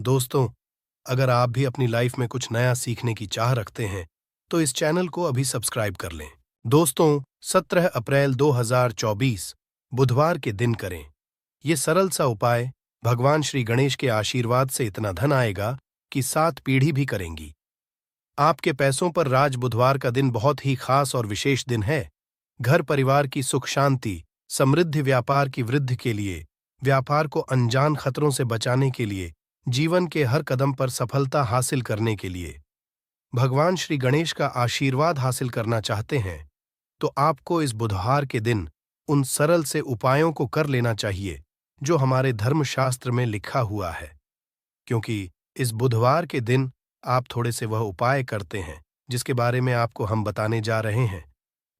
दोस्तों, अगर आप भी अपनी लाइफ में कुछ नया सीखने की चाह रखते हैं, तो इस चैनल को अभी सब्सक्राइब कर लें। दोस्तों, 17 अप्रैल 2024 बुधवार के दिन करें ये सरल सा उपाय। भगवान श्री गणेश के आशीर्वाद से इतना धन आएगा कि 7 पीढ़ी भी करेंगी। आपके पैसों पर राज। बुधवार का दिन बहुत ही खास और विशेष दिन है। घर परिवार की सुख शांति, समृद्धि, व्यापार की वृद्धि के लिए, व्यापार को अनजान खतरों से बचाने के लिए, जीवन के हर कदम पर सफलता हासिल करने के लिए भगवान श्री गणेश का आशीर्वाद हासिल करना चाहते हैं, तो आपको इस बुधवार के दिन उन सरल से उपायों को कर लेना चाहिए जो हमारे धर्मशास्त्र में लिखा हुआ है। क्योंकि इस बुधवार के दिन आप थोड़े से वह उपाय करते हैं जिसके बारे में आपको हम बताने जा रहे हैं,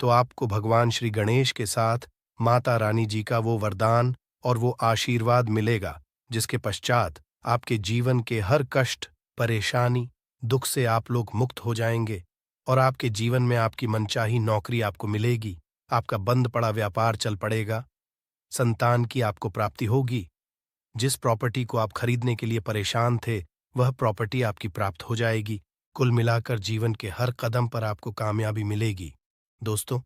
तो आपको भगवान श्री गणेश के साथ माता रानी जी का वो वरदान और वो आशीर्वाद मिलेगा, जिसके पश्चात आपके जीवन के हर कष्ट, परेशानी, दुख से आप लोग मुक्त हो जाएंगे और आपके जीवन में आपकी मनचाही नौकरी आपको मिलेगी, आपका बंद पड़ा व्यापार चल पड़ेगा, संतान की आपको प्राप्ति होगी, जिस प्रॉपर्टी को आप खरीदने के लिए परेशान थे वह प्रॉपर्टी आपकी प्राप्त हो जाएगी। कुल मिलाकर जीवन के हर कदम पर आपको कामयाबी मिलेगी। दोस्तों,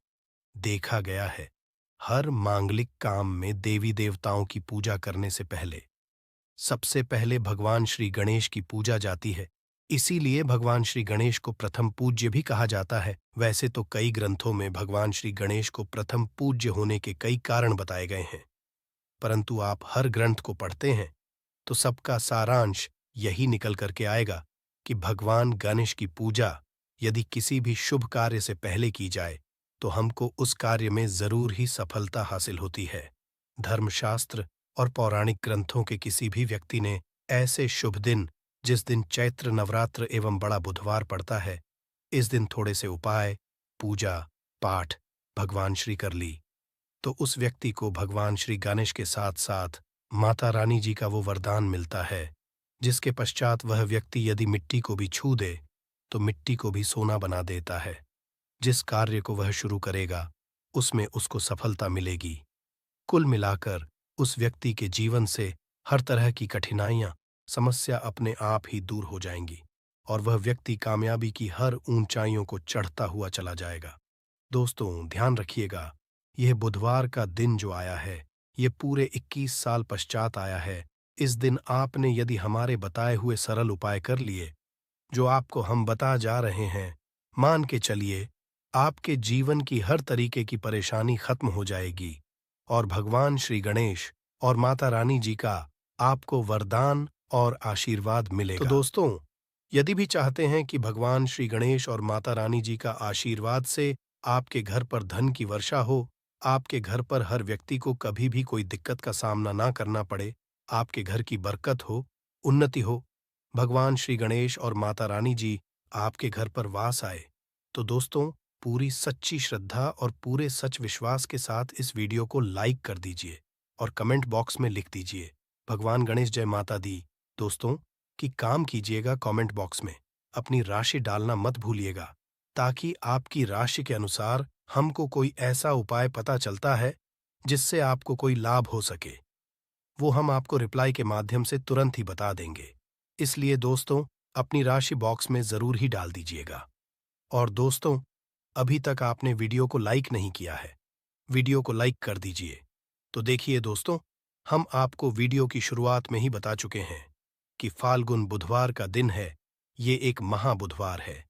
देखा गया है हर मांगलिक काम में देवी देवताओं की पूजा करने से पहले सबसे पहले भगवान श्री गणेश की पूजा जाती है। इसीलिए भगवान श्री गणेश को प्रथम पूज्य भी कहा जाता है। वैसे तो कई ग्रंथों में भगवान श्री गणेश को प्रथम पूज्य होने के कई कारण बताए गए हैं, परंतु आप हर ग्रंथ को पढ़ते हैं तो सबका सारांश यही निकल करके आएगा कि भगवान गणेश की पूजा यदि किसी भी शुभ कार्य से पहले की जाए तो हमको उस कार्य में जरूर ही सफलता हासिल होती है। धर्मशास्त्र और पौराणिक ग्रंथों के किसी भी व्यक्ति ने ऐसे शुभ दिन, जिस दिन चैत्र नवरात्र एवं बड़ा बुधवार पड़ता है, इस दिन थोड़े से उपाय, पूजा पाठ भगवान श्री कर ली, तो उस व्यक्ति को भगवान श्री गणेश के साथ साथ माता रानी जी का वो वरदान मिलता है, जिसके पश्चात वह व्यक्ति यदि मिट्टी को भी छू दे तो मिट्टी को भी सोना बना देता है। जिस कार्य को वह शुरू करेगा उसमें उसको सफलता मिलेगी। कुल मिलाकर उस व्यक्ति के जीवन से हर तरह की कठिनाइयां, समस्या अपने आप ही दूर हो जाएंगी और वह व्यक्ति कामयाबी की हर ऊंचाइयों को चढ़ता हुआ चला जाएगा। दोस्तों, ध्यान रखिएगा, यह बुधवार का दिन जो आया है, ये पूरे 21 साल पश्चात आया है। इस दिन आपने यदि हमारे बताए हुए सरल उपाय कर लिए, जो आपको हम बता जा रहे हैं, मान के चलिए आपके जीवन की हर तरीके की परेशानी खत्म हो जाएगी और भगवान श्री गणेश और माता रानी जी का आपको वरदान और आशीर्वाद मिलेगा। तो दोस्तों, यदि भी चाहते हैं कि भगवान श्री गणेश और माता रानी जी का आशीर्वाद से आपके घर पर धन की वर्षा हो, आपके घर पर हर व्यक्ति को कभी भी कोई दिक्कत का सामना ना करना पड़े, आपके घर की बरकत हो, उन्नति हो, भगवान श्री गणेश और माता रानी जी आपके घर पर वास आए, तो दोस्तों, पूरी सच्ची श्रद्धा और पूरे सच विश्वास के साथ इस वीडियो को लाइक कर दीजिए और कमेंट बॉक्स में लिख दीजिए भगवान गणेश जय माता दी। दोस्तों, कि काम कीजिएगा कमेंट बॉक्स में अपनी राशि डालना मत भूलिएगा, ताकि आपकी राशि के अनुसार हमको कोई ऐसा उपाय पता चलता है जिससे आपको कोई लाभ हो सके, वो हम आपको रिप्लाई के माध्यम से तुरंत ही बता देंगे। इसलिए दोस्तों, अपनी राशि बॉक्स में जरूर ही डाल दीजिएगा। और दोस्तों, अभी तक आपने वीडियो को लाइक नहीं किया है, वीडियो को लाइक कर दीजिए। तो देखिए दोस्तों, हम आपको वीडियो की शुरुआत में ही बता चुके हैं कि फाल्गुन बुधवार का दिन है। ये एक महाबुधवार है,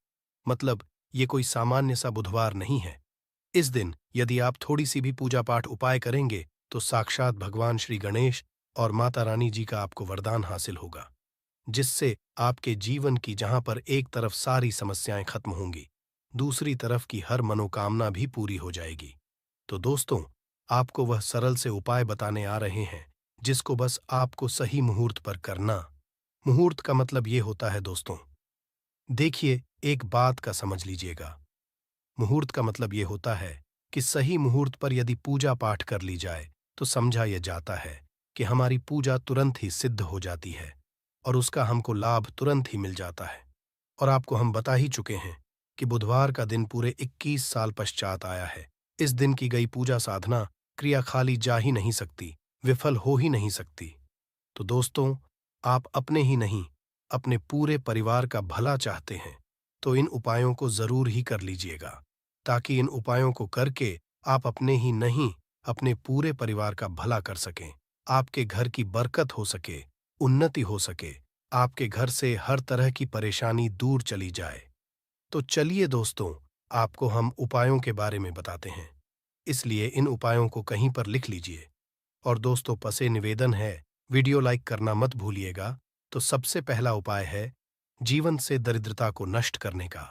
मतलब ये कोई सामान्य सा बुधवार नहीं है। इस दिन यदि आप थोड़ी सी भी पूजा पाठ उपाय करेंगे तो साक्षात भगवान श्री गणेश और माता रानी जी का आपको वरदान हासिल होगा, जिससे आपके जीवन की जहां पर एक तरफ सारी समस्याएं खत्म होंगी, दूसरी तरफ की हर मनोकामना भी पूरी हो जाएगी। तो दोस्तों, आपको वह सरल से उपाय बताने आ रहे हैं जिसको बस आपको सही मुहूर्त पर करना। मुहूर्त का मतलब ये होता है दोस्तों, देखिए, एक बात का समझ लीजिएगा, मुहूर्त का मतलब ये होता है कि सही मुहूर्त पर यदि पूजा पाठ कर ली जाए तो समझा यह जाता है कि हमारी पूजा तुरंत ही सिद्ध हो जाती है और उसका हमको लाभ तुरंत ही मिल जाता है। और आपको हम बता ही चुके हैं कि बुधवार का दिन पूरे 21 साल पश्चात आया है। इस दिन की गई पूजा साधना क्रिया खाली जा ही नहीं सकती, विफल हो ही नहीं सकती। तो दोस्तों, आप अपने ही नहीं अपने पूरे परिवार का भला चाहते हैं तो इन उपायों को जरूर ही कर लीजिएगा, ताकि इन उपायों को करके आप अपने ही नहीं अपने पूरे परिवार का भला कर सकें, आपके घर की बरकत हो सके, उन्नति हो सके, आपके घर से हर तरह की परेशानी दूर चली जाए। तो चलिए दोस्तों, आपको हम उपायों के बारे में बताते हैं, इसलिए इन उपायों को कहीं पर लिख लीजिए। और दोस्तों, पसे निवेदन है, वीडियो लाइक करना मत भूलिएगा। तो सबसे पहला उपाय है जीवन से दरिद्रता को नष्ट करने का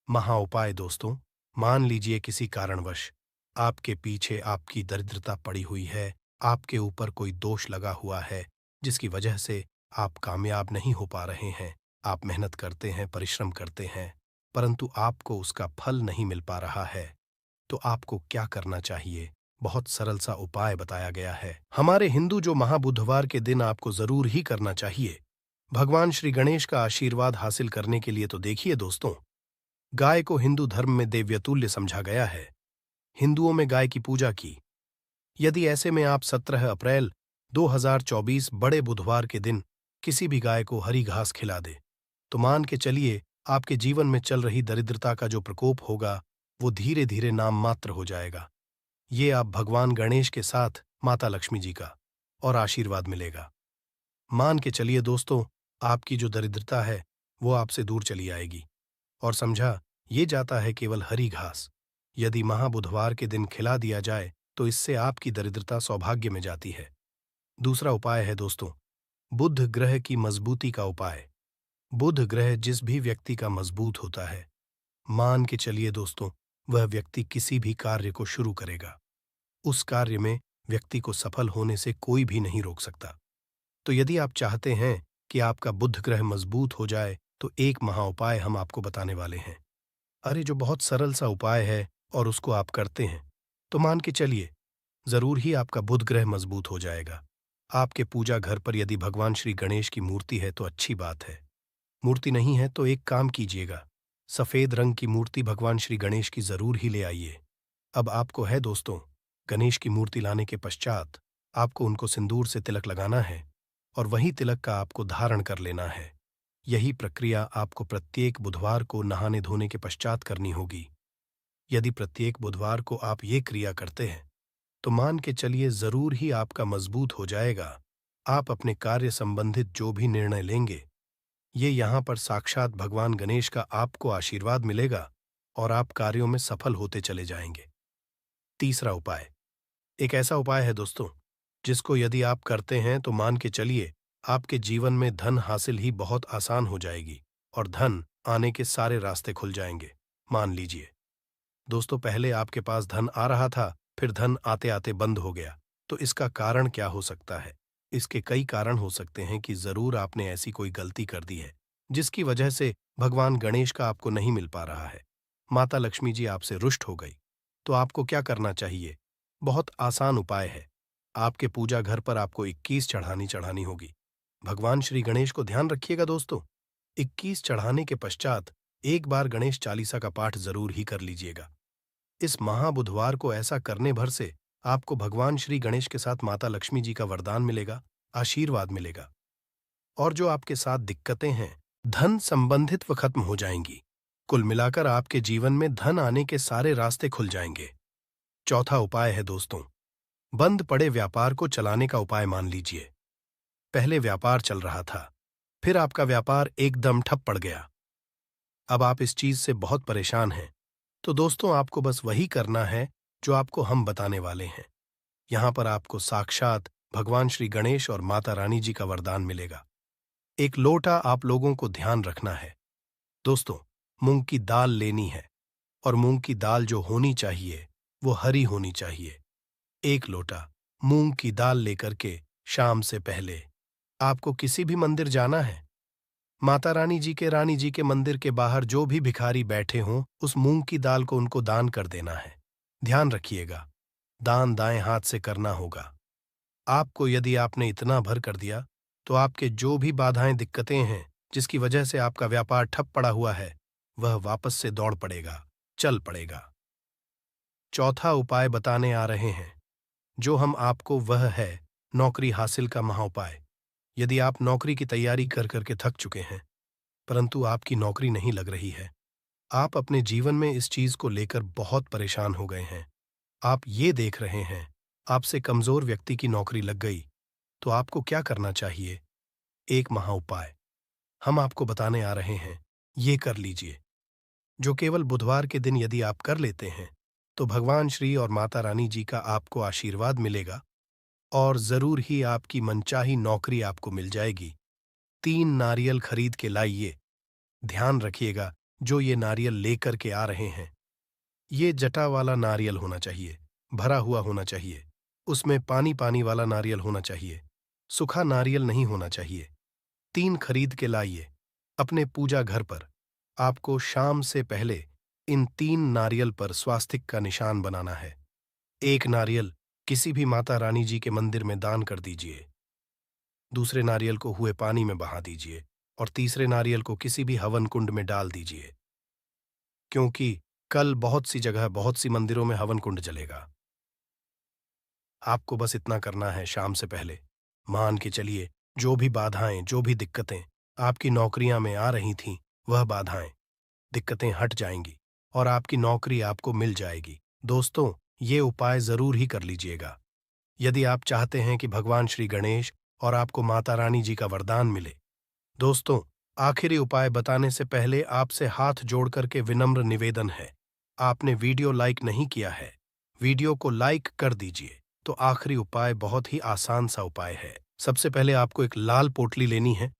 महा उपाय। दोस्तों, मान लीजिए किसी कारणवश आपके पीछे आपकी दरिद्रता पड़ी हुई है, आपके ऊपर कोई दोष लगा हुआ है जिसकी वजह से आप कामयाब नहीं हो पा रहे हैं। आप मेहनत करते हैं, परिश्रम करते हैं, परंतु आपको उसका फल नहीं मिल पा रहा है। तो आपको क्या करना चाहिए? बहुत सरल सा उपाय बताया गया है हमारे हिंदू जो महाबुधवार के दिन आपको जरूर ही करना चाहिए भगवान श्री गणेश का आशीर्वाद हासिल करने के लिए। तो देखिए दोस्तों, गाय को हिंदू धर्म में देव्यतुल्य समझा गया है। हिंदुओं में गाय की पूजा की। यदि ऐसे में आप 17 अप्रैल 2024 बड़े बुधवार के दिन किसी भी गाय को हरी घास खिला दे, तो मान के चलिए आपके जीवन में चल रही दरिद्रता का जो प्रकोप होगा वो धीरे धीरे नाम मात्र हो जाएगा। ये आप भगवान गणेश के साथ माता लक्ष्मी जी का और आशीर्वाद मिलेगा। मान के चलिए दोस्तों, आपकी जो दरिद्रता है वो आपसे दूर चली आएगी। और समझा, ये जाता है केवल हरी घास। यदि महाबुधवार के दिन खिला दिया जाए तो इससे आपकी दरिद्रता सौभाग्य में जाती है। दूसरा उपाय है दोस्तों, बुध ग्रह की मजबूती का उपाय। बुध ग्रह जिस भी व्यक्ति का मजबूत होता है, मान के चलिए दोस्तों, वह व्यक्ति किसी भी कार्य को शुरू करेगा। उस कार्य में व्यक्ति को सफल होने से कोई भी नहीं रोक सकता। तो यदि आप चाहते हैं कि आपका बुध ग्रह मजबूत हो जाए तो एक महा उपाय हम आपको बताने वाले हैं। अरे, जो बहुत सरल सा उपाय है और उसको आप करते हैं तो मान के चलिए जरूर ही आपका बुध ग्रह मजबूत हो जाएगा। आपके पूजा घर पर यदि भगवान श्री गणेश की मूर्ति है तो अच्छी बात है। मूर्ति नहीं है तो एक काम कीजिएगा, सफेद रंग की मूर्ति भगवान श्री गणेश की जरूर ही ले आइए। अब आपको है दोस्तों, गणेश की मूर्ति लाने के पश्चात आपको उनको सिंदूर से तिलक लगाना है और वही तिलक का आपको धारण कर लेना है। यही प्रक्रिया आपको प्रत्येक बुधवार को नहाने धोने के पश्चात करनी होगी। यदि प्रत्येक बुधवार को आप ये क्रिया करते हैं तो मान के चलिए जरूर ही आपका मजबूत हो जाएगा। आप अपने कार्य संबंधित जो भी निर्णय लेंगे, ये यहाँ पर साक्षात भगवान गणेश का आपको आशीर्वाद मिलेगा और आप कार्यों में सफल होते चले जाएंगे। तीसरा उपाय एक ऐसा उपाय है दोस्तों, जिसको यदि आप करते हैं तो मान के चलिए आपके जीवन में धन हासिल ही बहुत आसान हो जाएगी और धन आने के सारे रास्ते खुल जाएंगे। मान लीजिए दोस्तों, पहले आपके पास धन आ रहा था, फिर धन आते आते बंद हो गया। तो इसका कारण क्या हो सकता है? इसके कई कारण हो सकते हैं कि जरूर आपने ऐसी कोई गलती कर दी है जिसकी वजह से भगवान गणेश का आपको नहीं मिल पा रहा है। माता लक्ष्मी जी आपसे रुष्ट हो गई। तो आपको क्या करना चाहिए? बहुत आसान उपाय है। आपके पूजा घर पर आपको 21 चढ़ानी होगी। भगवान श्री गणेश को ध्यान रखिएगा दोस्तों, 21 चढ़ाने के पश्चात एक बार गणेश चालीसा का पाठ जरूर ही कर लीजिएगा। इस महाबुधवार को ऐसा करने भर से आपको भगवान श्री गणेश के साथ माता लक्ष्मी जी का वरदान मिलेगा, आशीर्वाद मिलेगा। और जो आपके साथ दिक्कतें हैं, धन संबंधित वो खत्म हो जाएंगी। कुल मिलाकर आपके जीवन में धन आने के सारे रास्ते खुल जाएंगे। चौथा उपाय है दोस्तों, बंद पड़े व्यापार को चलाने का उपाय। मान लीजिए पहले व्यापार चल रहा था, फिर आपका व्यापार एकदम ठप पड़ गया। अब आप इस चीज से बहुत परेशान हैं। तो दोस्तों, आपको बस वही करना है जो आपको हम बताने वाले हैं। यहां पर आपको साक्षात भगवान श्री गणेश और माता रानी जी का वरदान मिलेगा। एक लोटा आप लोगों को ध्यान रखना है दोस्तों, मूंग की दाल लेनी है और मूंग की दाल जो होनी चाहिए वो हरी होनी चाहिए। एक लोटा मूंग की दाल लेकर के शाम से पहले आपको किसी भी मंदिर जाना है। माता रानी जी के मंदिर के बाहर जो भी भिखारी बैठे हों, उस मूंग की दाल को उनको दान कर देना है। ध्यान रखिएगा, दान दाएं हाथ से करना होगा। आपको यदि आपने इतना भर कर दिया तो आपके जो भी बाधाएं दिक्कतें हैं जिसकी वजह से आपका व्यापार ठप पड़ा हुआ है, वह वापस से दौड़ पड़ेगा, चल पड़ेगा। चौथा उपाय बताने आ रहे हैं जो हम आपको, वह है नौकरी हासिल का महाउपाय। यदि आप नौकरी की तैयारी कर करके थक चुके हैं, परंतु आपकी नौकरी नहीं लग रही है, आप अपने जीवन में इस चीज को लेकर बहुत परेशान हो गए हैं, आप ये देख रहे हैं, आपसे कमजोर व्यक्ति की नौकरी लग गई, तो आपको क्या करना चाहिए? एक महा उपाय हम आपको बताने आ रहे हैं, ये कर लीजिए, जो केवल बुधवार के दिन यदि आप कर लेते हैं, तो भगवान श्री और माता रानी जी का आपको आशीर्वाद मिलेगा और जरूर ही आपकी मनचाही नौकरी आपको मिल जाएगी। 3 नारियल खरीद के लाइए। ध्यान रखिएगा, जो ये नारियल लेकर के आ रहे हैं, ये जटा वाला नारियल होना चाहिए, भरा हुआ होना चाहिए, उसमें पानी पानी वाला नारियल होना चाहिए, सूखा नारियल नहीं होना चाहिए। 3 खरीद के लाइए। अपने पूजा घर पर आपको शाम से पहले इन 3 नारियल पर स्वास्तिक का निशान बनाना है। एक नारियल किसी भी माता रानी जी के मंदिर में दान कर दीजिए, दूसरे नारियल को हुए पानी में बहा दीजिए और तीसरे नारियल को किसी भी हवन कुंड में डाल दीजिए, क्योंकि कल बहुत सी जगह बहुत सी मंदिरों में हवन कुंड जलेगा। आपको बस इतना करना है शाम से पहले। मान के चलिए, जो भी बाधाएं, जो भी दिक्कतें आपकी नौकरियां में आ रही थीं, वह बाधाएं, दिक्कतें हट जाएंगी और आपकी नौकरी आपको मिल जाएगी। दोस्तों, ये उपाय जरूर ही कर लीजिएगा। यदि आप चाहते हैं कि भगवान श्री गणेश और आपको माता रानी जी का वरदान मिले। दोस्तों, आखिरी उपाय बताने से पहले आपसे हाथ जोड़ करके विनम्र निवेदन है, आपने वीडियो लाइक नहीं किया है, वीडियो को लाइक कर दीजिए। तो आखिरी उपाय बहुत ही आसान सा उपाय है। सबसे पहले आपको एक लाल पोटली लेनी है।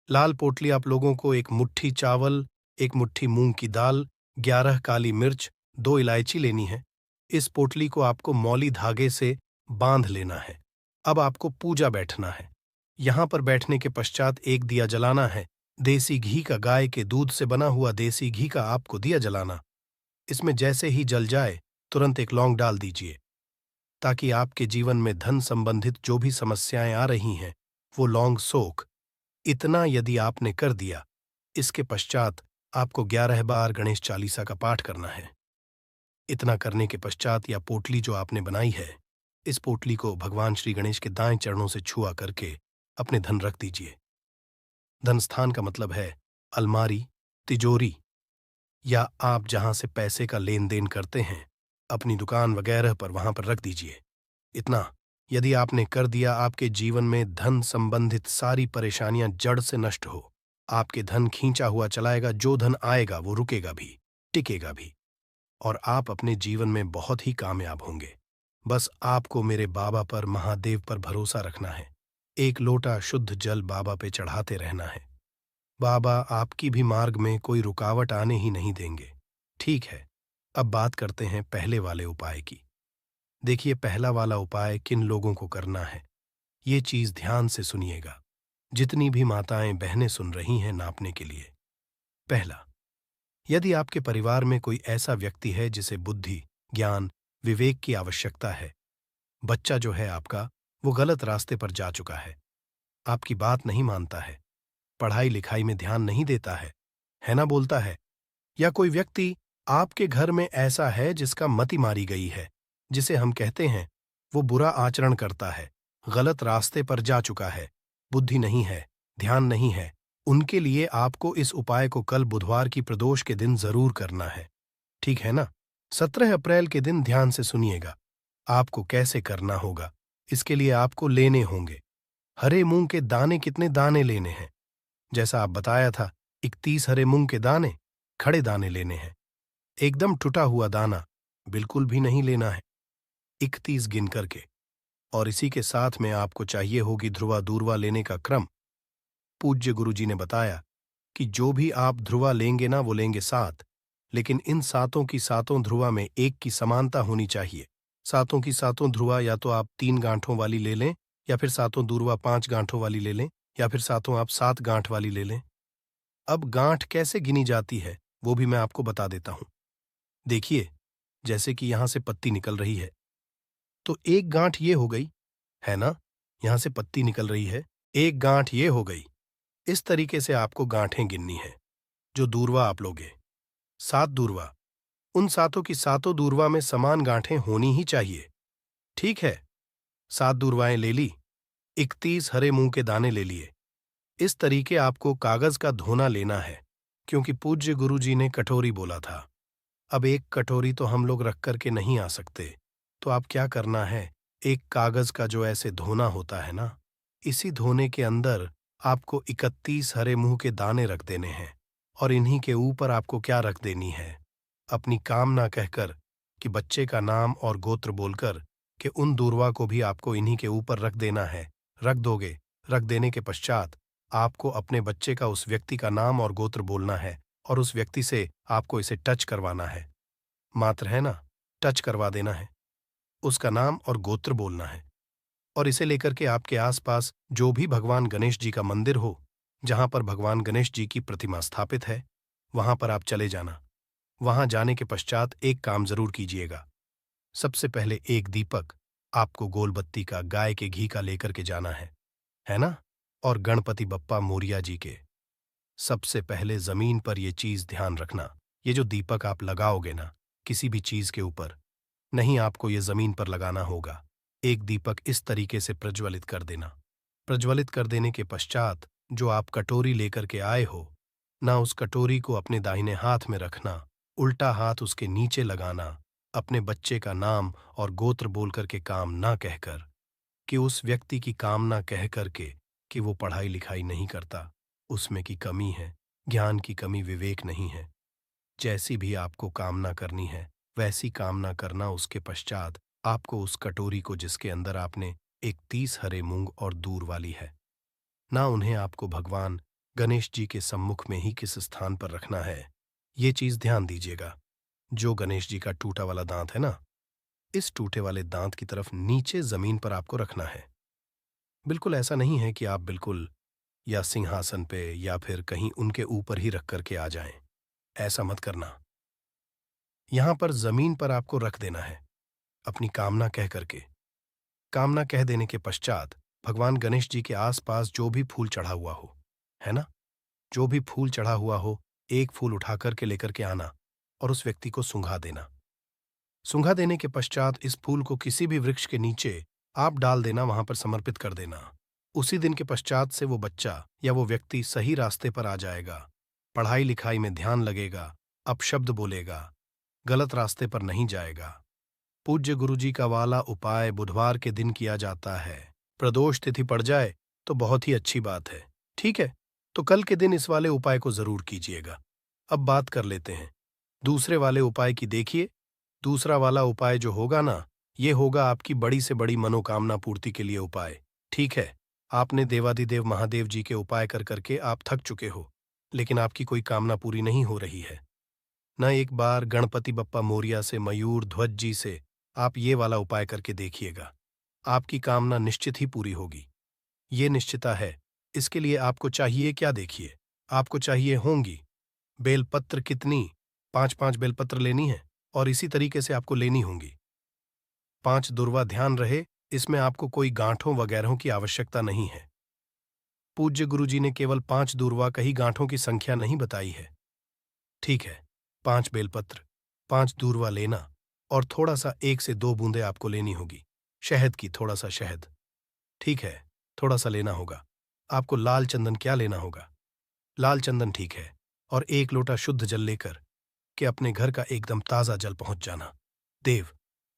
लाल पोटली आप लोगों को एक मुट्ठी चावल, एक मुट्ठी मूंग की दाल, 11 काली मिर्च, 2 इलायची लेनी है। इस पोटली को आपको मौली धागे से बांध लेना है। अब आपको पूजा बैठना है। यहां पर बैठने के पश्चात एक दिया जलाना है। देसी घी का, गाय के दूध से बना हुआ देसी घी का आपको दिया जलाना। इसमें जैसे ही जल जाए, तुरंत एक लौंग डाल दीजिए, ताकि आपके जीवन में धन संबंधित जो भी समस्याएं आ रही हैं, वो लौंग सोख। इतना यदि आपने कर दिया, इसके पश्चात आपको 11 बार गणेश चालीसा का पाठ करना है। इतना करने के पश्चात या पोटली जो आपने बनाई है, इस पोटली को भगवान श्री गणेश के दाएं चरणों से छुआ करके अपने धन रख दीजिए। धन स्थान का मतलब है अलमारी, तिजोरी, या आप जहां से पैसे का लेन देन करते हैं, अपनी दुकान वगैरह पर, वहां पर रख दीजिए। इतना यदि आपने कर दिया, आपके जीवन में धन संबंधित सारी परेशानियां जड़ से नष्ट हो। आपके धन खींचा हुआ चलाएगा, जो धन आएगा वो रुकेगा भी, टिकेगा भी, और आप अपने जीवन में बहुत ही कामयाब होंगे। बस आपको मेरे बाबा पर, महादेव पर भरोसा रखना है। एक लोटा शुद्ध जल बाबा पे चढ़ाते रहना है। बाबा आपकी भी मार्ग में कोई रुकावट आने ही नहीं देंगे। ठीक है, अब बात करते हैं पहले वाले उपाय की। देखिए, पहला वाला उपाय किन लोगों को करना है, ये चीज ध्यान से सुनिएगा। जितनी भी माताएं बहनें सुन रही हैं नापने के लिए। पहला, यदि आपके परिवार में कोई ऐसा व्यक्ति है जिसे बुद्धि, ज्ञान, विवेक की आवश्यकता है, बच्चा जो है आपका, वो गलत रास्ते पर जा चुका है, आपकी बात नहीं मानता है, पढ़ाई लिखाई में ध्यान नहीं देता है ना, बोलता है, या कोई व्यक्ति आपके घर में ऐसा है जिसका मति मारी गई है, जिसे हम कहते हैं वो बुरा आचरण करता है, गलत रास्ते पर जा चुका है, बुद्धि नहीं है, ध्यान नहीं है, उनके लिए आपको इस उपाय को कल बुधवार की प्रदोष के दिन जरूर करना है। ठीक है ना? 17 अप्रैल के दिन ध्यान से सुनिएगा। आपको कैसे करना होगा, इसके लिए आपको लेने होंगे हरे मूंग के दाने। कितने दाने लेने हैं? जैसा आप बताया था, 31 हरे मूंग के दाने, खड़े दाने लेने हैं। एकदम टूटा हुआ दाना बिल्कुल भी नहीं लेना है, 31 गिन करके। और इसी के साथ में आपको चाहिए होगी ध्रुवा दूर्वा लेने का क्रम। पूज्य गुरुजी ने बताया कि जो भी आप ध्रुवा लेंगे ना, वो लेंगे 7, लेकिन इन 7 की 7 ध्रुवा में एक की समानता होनी चाहिए। 7 की 7 ध्रुवा या तो आप 3 गांठों वाली ले लें, या फिर 7 दूर्वा 5 गांठों वाली ले लें, या फिर 7 आप 7 गांठ वाली ले लें। अब गांठ कैसे गिनी जाती है वो भी मैं आपको बता देता हूं। देखिए, जैसे कि यहां से पत्ती निकल रही है, तो एक गांठ ये हो गई, है ना? यहां से पत्ती निकल रही है, एक गांठ ये हो गई। इस तरीके से आपको गांठें गिननी है। जो दूर्वा आप लोगे, 7 दूर्वा, उन 7 की 7 दूर्वा में समान गांठें होनी ही चाहिए। ठीक है, 7 दूर्वाएं ले ली। 31 हरे मूंग के दाने ले लिए। इस तरीके आपको कागज का धोना लेना है, क्योंकि पूज्य गुरुजी ने कटोरी बोला था। अब एक कटोरी तो हम लोग रख करके नहीं आ सकते, तो आप क्या करना है, एक कागज का जो ऐसे धोना होता है ना, इसी धोने के अंदर आपको 31 हरे मूंग के दाने रख देने हैं, और इन्हीं के ऊपर आपको क्या रख देनी है, अपनी कामना कहकर कि बच्चे का नाम और गोत्र बोलकर कि उन दूर्वा को भी आपको इन्हीं के ऊपर रख देना है। रख दोगे। रख देने के पश्चात आपको अपने बच्चे का उस व्यक्ति का नाम और गोत्र बोलना है, और उस व्यक्ति से आपको इसे टच करवाना है। मात्र है ना, टच करवा देना है, उसका नाम और गोत्र बोलना है, और इसे लेकर के आपके आसपास जो भी भगवान गणेश जी का मंदिर हो, जहां पर भगवान गणेश जी की प्रतिमा स्थापित है, वहां पर आप चले जाना। वहां जाने के पश्चात एक काम जरूर कीजिएगा। सबसे पहले एक दीपक आपको गोलबत्ती का गाय के घी का लेकर के जाना है ना? और गणपति बप्पा मोरिया जी के सबसे पहले जमीन पर ये चीज ध्यान रखना, ये जो दीपक आप लगाओगे ना, किसी भी चीज के ऊपर नहीं, आपको ये जमीन पर लगाना होगा। एक दीपक इस तरीके से प्रज्वलित कर देना। प्रज्वलित कर देने के पश्चात जो आप कटोरी लेकर के आए हो ना, उस कटोरी को अपने दाहिने हाथ में रखना, उल्टा हाथ उसके नीचे लगाना, अपने बच्चे का नाम और गोत्र बोल करके काम ना कहकर, कि उस व्यक्ति की कामना कह करके कि वो पढ़ाई लिखाई नहीं करता, उसमें की कमी है, ज्ञान की कमी, विवेक नहीं है। जैसी भी आपको कामना करनी है वैसी कामना करना। उसके पश्चात आपको उस कटोरी को जिसके अंदर आपने 31 हरे मूंग और दूर वाली है ना, उन्हें आपको भगवान गणेश जी के सम्मुख में ही किस स्थान पर रखना है, ये चीज ध्यान दीजिएगा। जो गणेश जी का टूटा वाला दांत है ना, इस टूटे वाले दांत की तरफ नीचे जमीन पर आपको रखना है। बिल्कुल ऐसा नहीं है कि आप बिल्कुल या सिंहासन पे या फिर कहीं उनके ऊपर ही रख करके आ जाएं। ऐसा मत करना। यहां पर जमीन पर आपको रख देना है, अपनी कामना कह करके। कामना कह देने के पश्चात भगवान गणेश जी के आसपास जो भी फूल चढ़ा हुआ हो, है ना, जो भी फूल चढ़ा हुआ हो, एक फूल उठा करके लेकर के आना और उस व्यक्ति को सूंघा देना। सूंघा देने के पश्चात इस फूल को किसी भी वृक्ष के नीचे आप डाल देना, वहां पर समर्पित कर देना। उसी दिन के पश्चात से वो बच्चा या वो व्यक्ति सही रास्ते पर आ जाएगा, पढ़ाई लिखाई में ध्यान लगेगा, अपशब्द बोलेगा, गलत रास्ते पर नहीं जाएगा। पूज्य गुरुजी का वाला उपाय बुधवार के दिन किया जाता है। प्रदोष तिथि पड़ जाए तो बहुत ही अच्छी बात है। ठीक है, तो कल के दिन इस वाले उपाय को जरूर कीजिएगा। अब बात कर लेते हैं दूसरे वाले उपाय की। देखिए, दूसरा वाला उपाय जो होगा ना, ये होगा आपकी बड़ी से बड़ी मनोकामना पूर्ति के लिए उपाय। ठीक है, आपने देवाधिदेव महादेव जी के उपाय कर करके आप थक चुके हो, लेकिन आपकी कोई कामना पूरी नहीं हो रही है न। एक बार गणपति बप्पा मोरिया से, मयूर ध्वज जी से आप ये वाला उपाय करके देखिएगा, आपकी कामना निश्चित ही पूरी होगी। ये निश्चिता है। इसके लिए आपको चाहिए क्या, देखिए, आपको चाहिए होंगी बेलपत्र। कितनी? 5-5 बेलपत्र लेनी है, और इसी तरीके से आपको लेनी होंगी 5 दुर्वा। ध्यान रहे, इसमें आपको कोई गांठों वगैरह की आवश्यकता नहीं है। पूज्य गुरुजी ने केवल 5 दूर्वा कही, गांठों की संख्या नहीं बताई है। ठीक है, 5 बेलपत्र, 5 दूर्वा लेना, और थोड़ा सा 1 से 2 बूंदे आपको लेनी होगी शहद की, थोड़ा सा शहद। ठीक है, थोड़ा सा लेना होगा। आपको लाल चंदन क्या लेना होगा, लाल चंदन, ठीक है। और 1 लोटा शुद्ध जल लेकर के अपने घर का एकदम ताजा जल पहुंच जाना। देव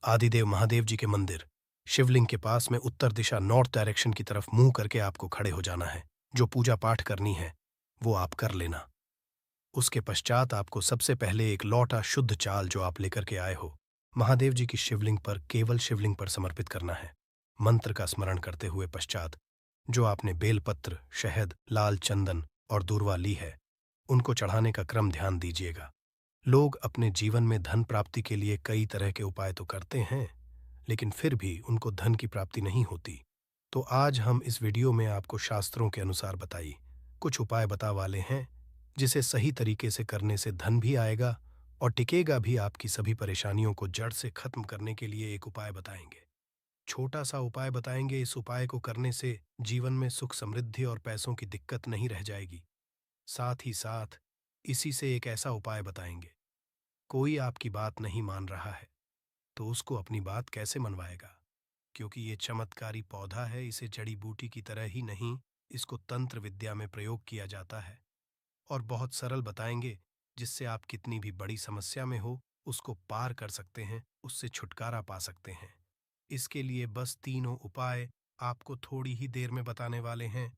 आदिदेव महादेव जी के मंदिर शिवलिंग के पास में उत्तर दिशा, नॉर्थ डायरेक्शन की तरफ मुंह करके आपको खड़े हो जाना है। जो पूजा पाठ करनी है वो आप कर लेना। उसके पश्चात आपको सबसे पहले एक लौटा शुद्ध चाल जो आप लेकर के आए हो, महादेव जी की शिवलिंग पर, केवल शिवलिंग पर समर्पित करना है। मंत्र का स्मरण करते हुए पश्चात जो आपने बेलपत्र, शहद, लाल चंदन और दूर्वा ली है, उनको चढ़ाने का क्रम ध्यान दीजिएगा। लोग अपने जीवन में धन प्राप्ति के लिए कई तरह के उपाय तो करते हैं, लेकिन फिर भी उनको धन की प्राप्ति नहीं होती। तो आज हम इस वीडियो में आपको शास्त्रों के अनुसार बताई कुछ उपाय बता वाले हैं, जिसे सही तरीके से करने से धन भी आएगा और टिकेगा भी। आपकी सभी परेशानियों को जड़ से खत्म करने के लिए एक उपाय बताएंगे, छोटा सा उपाय बताएंगे। इस उपाय को करने से जीवन में सुख, समृद्धि और पैसों की दिक्कत नहीं रह जाएगी। साथ ही साथ इसी से एक ऐसा उपाय बताएंगे, कोई आपकी बात नहीं मान रहा है तो उसको अपनी बात कैसे मनवाएगा। क्योंकि ये चमत्कारी पौधा है, इसे जड़ी बूटी की तरह ही नहीं, इसको तंत्र विद्या में प्रयोग किया जाता है। और बहुत सरल बताएंगे, जिससे आप कितनी भी बड़ी समस्या में हो उसको पार कर सकते हैं, उससे छुटकारा पा सकते हैं। इसके लिए बस तीनों उपाय आपको थोड़ी ही देर में बताने वाले हैं।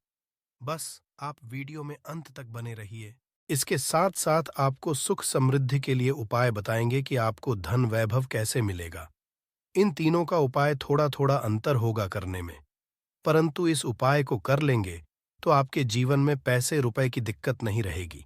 बस आप वीडियो में अंत तक बने रहिए। इसके साथ साथ आपको सुख समृद्धि के लिए उपाय बताएंगे कि आपको धन वैभव कैसे मिलेगा। इन तीनों का उपाय थोड़ा थोड़ा अंतर होगा करने में, परंतु इस उपाय को कर लेंगे तो आपके जीवन में पैसे रुपए की दिक्कत नहीं रहेगी।